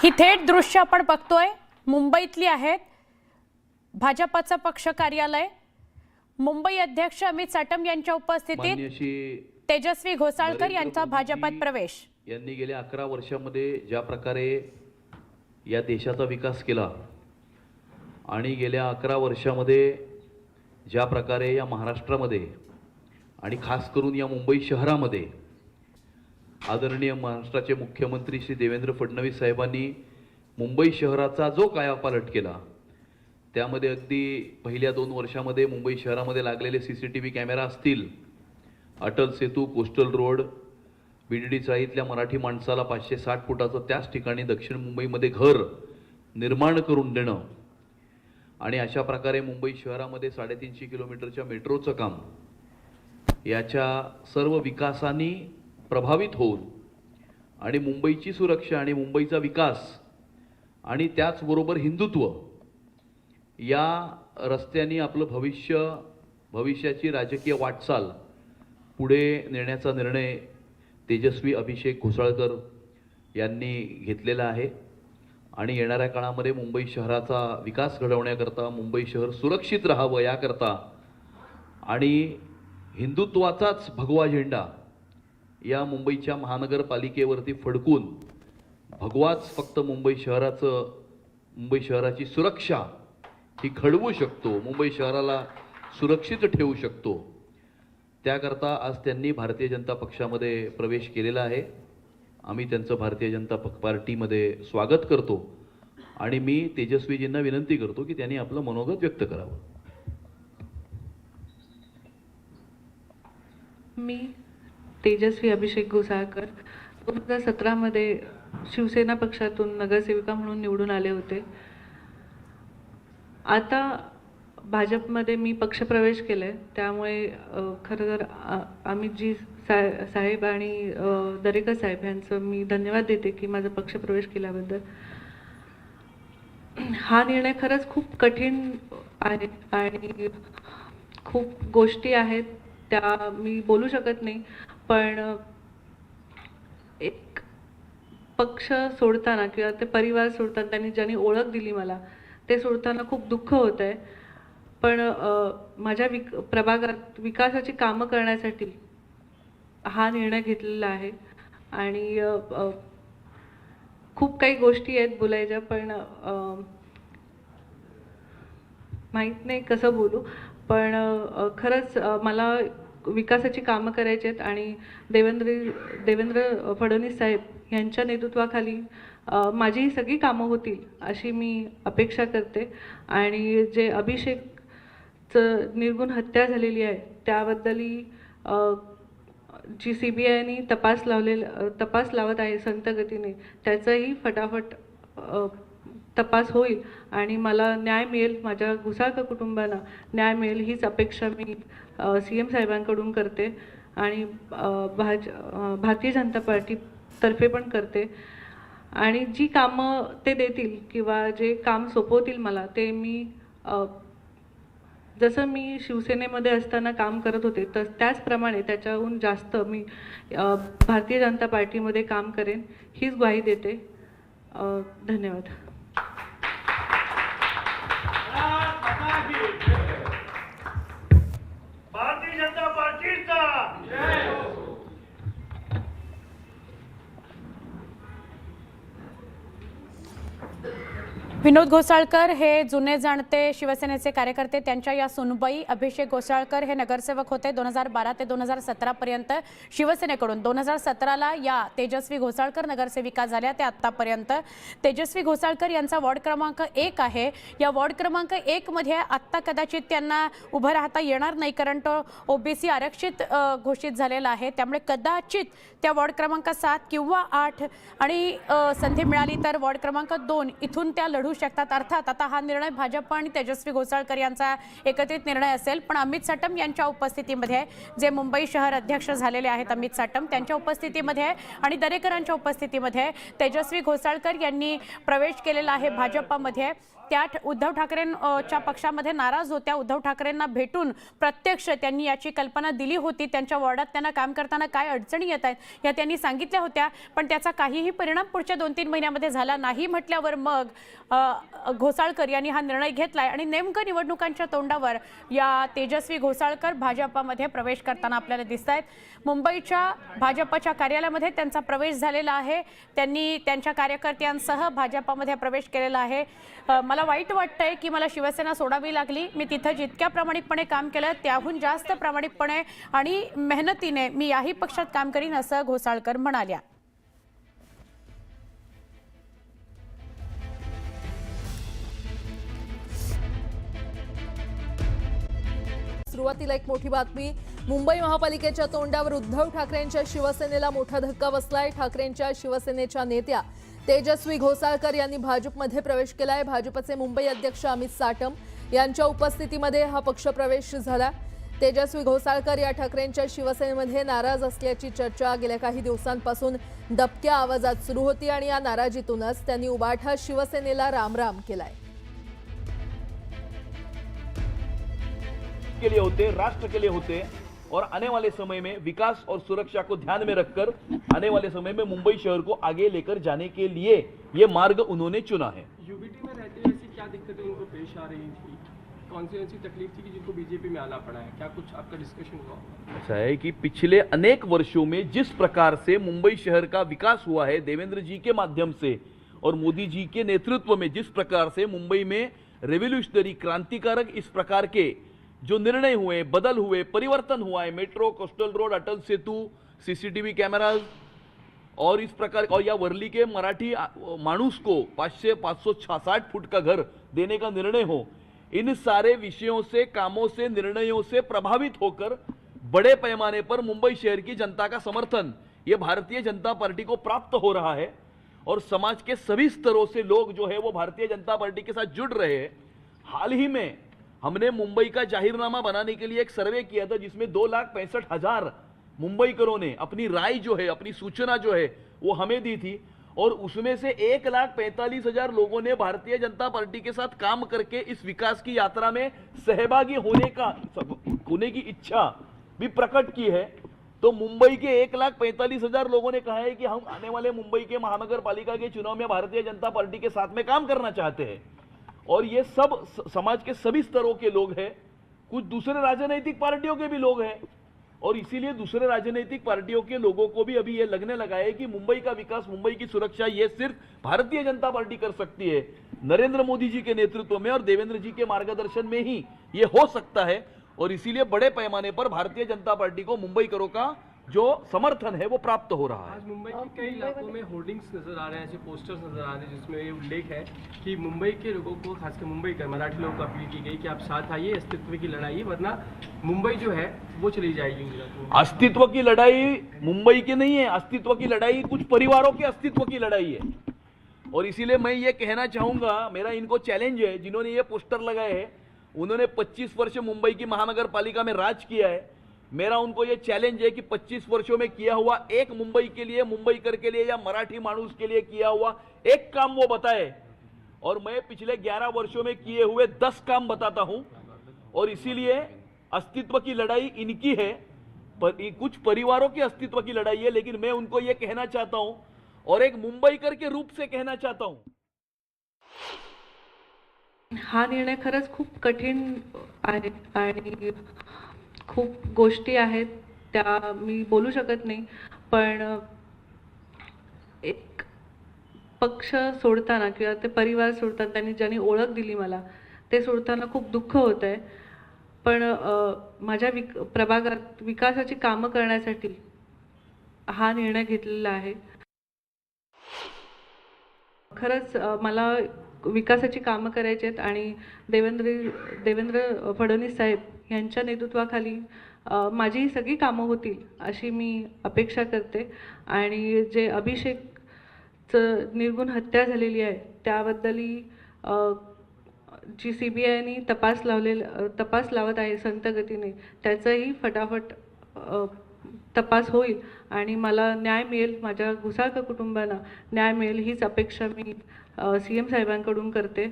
ही थेट दृश्य आपण बघतोय मुंबईतली आहेत। भाजपचं पक्ष कार्यालय, मुंबई अध्यक्ष अमित साटम यांच्या उपस्थितीत तेजस्वी घोसाळकर यांचा भाजपात प्रवेश। यांनी गेल्या 11 वर्षांमध्ये ज्या प्रकारे या देशाचा विकास केला आणि गेल्या 11 वर्षांमध्ये ज्या प्रकारे या महाराष्ट्रामध्ये आणि खास करून या मुंबई शहरामध्ये आदरणीय महाराष्ट्राचे मुख्यमंत्री श्री देवेंद्र फडणवीस साहेबांनी मुंबई शहराचा जो कायापालट केला, त्यामध्ये अगदी पहिल्या 2 वर्षांमध्ये मुंबई शहरामध्ये लागलेले सीसीटीव्ही कॅमेरा असतील, Atal Setu, coastal road, VDD चाळीतल्या Marathi माणसाला 560 फुटाचं त्याच ठिकाणी दक्षिण मुंबईमध्ये घर निर्माण करून देणं आणि अशा प्रकारे मुंबई शहरामध्ये 350 किलोमीटरच्या मेट्रोचं काम, याच्या सर्व विकासांनी प्रभावित होऊन आणि मुंबईची सुरक्षा आणि मुंबईचा विकास आणि त्याचबरोबर हिंदुत्व या रस्त्याने आपलं भविष्याची राजकीय वाटचाल पुढे नेण्याचा निर्णय तेजस्वी अभिषेक घोसाळकर यांनी घेतलेला आहे आणि येणाऱ्या काळामध्ये मुंबई शहराचा विकास घडवण्याकरता, मुंबई शहर सुरक्षित राहावं याकरता आणि हिंदुत्वाचाच भगवा झेंडा या मुंबईच्या महानगरपालिकेवरती फडकून भगवाच फक्त मुंबई शहराची सुरक्षा ही घडवू शकतो, मुंबई शहराला सुरक्षित ठेवू शकतो, त्याकरता आज त्यांनी भारतीय जनता पक्षामध्ये प्रवेश केलेला आहे। आम्ही त्यांचं भारतीय जनता पार्टीमध्ये स्वागत करतो आणि मी तेजस्वीजींना विनंती करतो की त्यांनी आपलं मनोगत व्यक्त करावं। मी तेजस्वी अभिषेक घोसाळकर 2017 मध्ये शिवसेना पक्षातून नगरसेविका म्हणून निवडून आले होते। आता भाजपमध्ये मी पक्षप्रवेश केलाय, त्यामुळे खरं तर अमितजी साहेब आणि दरेकर साहेब यांचं मी धन्यवाद देते की माझा पक्षप्रवेश केल्याबद्दल। हा निर्णय खरंच खूप कठीण आहे आणि खूप गोष्टी आहेत त्या मी बोलू शकत नाही, पण एक पक्ष सोडताना किंवा ते परिवार सोडताना त्यांनी ज्यांनी ओळख दिली मला, ते सोडताना खूप दुःख होत आहे। पण माझ्या प्रभागात विकासाची कामं करण्यासाठी हा निर्णय घेतलेला आहे आणि खूप काही गोष्टी आहेत बोलायच्या, पण माहीत नाही कसं बोलू, पण खरंच मला विकासाची कामं करायची आहेत आणि देवेंद्र फडणवीस साहेब यांच्या नेतृत्वाखाली माझी ही सगळी कामं होतील अशी मी अपेक्षा करते। आणि जे अभिषेकचं निर्गुण हत्या झालेली आहे त्याबद्दलही जी CBIने तपास लावत आहे संत गतीने, त्याचाही फटाफट तपास होईल आणि मला न्याय मिळेल, माझ्या घोसाळकर कुटुंबाला न्याय मिळेल हीच अपेक्षा मी CM साहेबांकडून करते आणि भारतीय जनता पार्टीतर्फे पण करते। आणि जी कामं ते देतील किंवा जे काम सोपवतील मला, ते मी जसं मी शिवसेनेमध्ये असताना काम करत होते त्याचप्रमाणे त्याच्याहून जास्त मी भारतीय जनता पार्टीमध्ये काम करेन हीच ग्वाही देते। धन्यवाद। भारतीय जनता पार्टीचा जय हो। विनोद घोसाळकर हे जुने जाणते शिवसेनेचे कार्यकर्ते, त्यांच्या या सुनबाई अभिषेक घोसाळकर हे नगरसेवक होते 2012 ते 2017 पर्यंत शिवसेनेकडून। 2017ला या तेजस्वी घोसाळकर नगरसेविका झाल्या, ते आत्तापर्यंत। तेजस्वी घोसाळकर यांचा वॉर्ड क्रमांक 1 आहे। या वॉर्ड क्रमांक 1 मध्ये आत्ता कदाचित त्यांना उभं राहता येणार नाही, कारण तो OBC आरक्षित घोषित झालेला आहे, त्यामुळे कदाचित त्या वॉर्ड क्रमांक 7 किंवा 8 आणि संधी मिळाली तर वॉर्ड क्रमांक 2 इथून त्या लढू शकतात. अर्थात आता हा निर्णय भाजप आणि तेजस्वी घोसाळकर यांचा एकत्रित निर्णय असेल, पण अमित साटम यांच्या उपस्थितीमध्ये, जे मुंबई शहर अध्यक्ष झालेले आहेत अमित साटम, त्यांच्या उपस्थितीमध्ये आणि दरेकरांच्या उपस्थितीमध्ये तेजस्वी घोसाळकर यांनी प्रवेश केलेला आहे भाजपमध्ये. त्या उद्धव ठाकरेंच्या पक्षामध्ये नाराज होत्या. उद्धव ठाकरेंना भेटून प्रत्यक्ष त्यांनी याची कल्पना दिली होती. त्यांच्या वॉर्डात त्यांना काम करताना काय अडचणी येत आहेत या त्यांनी सांगितल्या होत्या, पण त्याचा काहीही परिणाम पुढच्या 2-3 महिन्यामध्ये झाला नाही म्हटल्यावर मग घोसाळकर यांनी हा निर्णय घेतलाय आणि नेमकं निवडणुकांच्या तोंडावर या तेजस्वी घोसाळकर भाजपमध्ये प्रवेश करताना आपल्याला दिसत आहेत. मुंबईच्या भाजपच्या कार्यालयामध्ये त्यांचा प्रवेश झालेला आहे. त्यांनी त्यांच्या कार्यकर्त्यांसह भाजपमध्ये प्रवेश केलेला आहे. मला वाईट वाटतंय की मला शिवसेना सोडावी लागली. मी तिथं जितक्या प्रामाणिकपणे काम केलं त्याहून जास्त प्रामाणिकपणे आणि मेहनतीने मी याही पक्षात काम करीन, असं घोसाळकर म्हणाल्या. सुरुवातीला एक मोठी बातमी. मुंबई महापालिकेच्या तोंडावर उद्धव ठाकरेंच्या शिवसेनेला मोठा धक्का बसलाय. ठाकरेंच्या शिवसेनेच्या नेत्या तेजस्वी घोसाळकर यांनी भाजपमध्ये प्रवेश केलाय. भाजपचे मुंबई अध्यक्ष अमित साटम यांच्या उपस्थितीमध्ये हा पक्ष प्रवेश झाला. तेजस्वी घोसाळकर या ठाकरेंच्या शिवसेनेमध्ये नाराज असल्याची चर्चा गेल्या काही दिवसांपासून दबक्या आवाजात सुरू होती आणि या नाराजीतूनच त्यांनी उबाठा शिवसेनेला रामराम केलाय. के लिए होते, राष्ट्र के लिए होते और आने वाले समय में विकास और सुरक्षा को ध्यान में रखकर आने वाले समय में मुंबई शहर को आगे लेकर जाने के लिए ये मार्ग उन्होंने चुना है. यूबीटी में रहते हुए ऐसी क्या दिक्कतें उनको पेश आ रही थी, कौन सी ऐसी तकलीफ थी कि जिनको बीजेपी में आना पड़ा है, क्या कुछ आपका डिस्कशन हुआ? ऐसा है कि पिछले अनेक वर्षों में जिस प्रकार से मुंबई शहर का विकास हुआ है देवेंद्र जी के माध्यम से और मोदी जी के नेतृत्व में, जिस प्रकार से मुंबई में रेवोल्यूशनरी क्रांतिकारक इस प्रकार के जो निर्णय हुए, बदल हुए, परिवर्तन हुआ है, metro, coastal road, Atal Setu, CCTV cameras और इस प्रकार, और या वर्ली के मराठी मानुस को 560 फुट का घर देने का निर्णय हो, इन सारे विषयों से, कामों से, निर्णयों से प्रभावित होकर बड़े पैमाने पर मुंबई शहर की जनता का समर्थन ये भारतीय जनता पार्टी को प्राप्त हो रहा है और समाज के सभी स्तरों से लोग जो है वो भारतीय जनता पार्टी के साथ जुड़ रहे हैं. हाल ही में हमने मुंबई का जाहिरनामा बनाने के लिए एक सर्वे किया था जिसमें 2,65,000 मुंबईकरों ने अपनी राय जो है, अपनी सूचना जो है वो हमें दी थी और उसमें से 1,45,000 लोगों ने भारतीय जनता पार्टी के साथ काम करके इस विकास की यात्रा में सहभागी होने की इच्छा भी प्रकट की है. तो मुंबई के 1,45,000 लोगों ने कहा है कि हम आने वाले मुंबई के महानगर पालिका के चुनाव में भारतीय जनता पार्टी के साथ में काम करना चाहते हैं और ये सब समाज के सभी स्तरों के लोग हैं. कुछ दूसरे राजनीतिक पार्टियों के भी लोग हैं और इसीलिए दूसरे राजनीतिक पार्टियों के लोगों को भी अभी ये लगने लगा है कि मुंबई का विकास, मुंबई की सुरक्षा ये सिर्फ भारतीय जनता पार्टी कर सकती है. नरेंद्र मोदी जी के नेतृत्व में और देवेंद्र जी के मार्गदर्शन में ही ये हो सकता है और इसीलिए बड़े पैमाने पर भारतीय जनता पार्टी को मुंबईकरों का जो समर्थन है वो प्राप्त हो रहा है. आज मुंबई के कई इलाकों में होर्डिंग्स नजर आ रहे हैं, ऐसे पोस्टर्स नजर आ रहे हैं जिसमें ये उल्लेख है कि मुंबई के लोगों को, खासकर मुंबई के मराठी लोगों को अपील की गई कि आप साथ आइए, अस्तित्व की लड़ाई, वरना मुंबई जो है वो चली जाएगी गुजरात में. अस्तित्व की लड़ाई मुंबई की नहीं है, अस्तित्व की लड़ाई कुछ परिवारों के अस्तित्व की लड़ाई है और इसीलिए मैं ये कहना चाहूंगा, मेरा इनको चैलेंज है, जिन्होंने ये पोस्टर लगाए हैं उन्होंने 25 वर्ष मुंबई की महानगर पालिका में राज किया है. मेरा उनको ये चैलेंज है कि 25 वर्षों में किया हुआ एक मुंबई के लिए, मुंबईकर के लिए या मराठी मानुस के लिए किया हुआ एक काम वो बताए और मैं पिछले 11 वर्षों में किए हुए 10 काम बताता हूं और इसीलिए अस्तित्व की लड़ाई इनकी है, कुछ परिवारों के अस्तित्व की लड़ाई है, लेकिन मैं उनको ये कहना चाहता हूं और एक मुंबईकर के रूप से कहना चाहता हूं. हा निर्णय खरंच खूप कठीण आहे आणि खूप गोष्टी आहेत त्या मी बोलू शकत नाही, पण एक पक्ष सोडताना किंवा ते परिवार सोडताना, त्यांनी ज्यांनी ओळख दिली मला, ते सोडताना खूप दुःख होत आहे. पण माझ्या प्रभागात विकासाची कामं करण्यासाठी हा निर्णय घेतलेला आहे. खरंच मला विकासाची कामं करायची आहेत आणि देवेंद्र फडणवीस साहेब यांच्या नेतृत्वाखाली माझी ही सगळी कामं होतील अशी मी अपेक्षा करते. आणि जे अभिषेकचं निर्गुण हत्या झालेली आहे त्याबद्दलही जी CBIने तपास लावत आहे संत गतीने, त्याचाही फटाफट तपास होईल आणि मला न्याय मिळेल, माझ्या घोसाळकर कुटुंबाला न्याय मिळेल हीच अपेक्षा मी CM साहेबांकडून करते.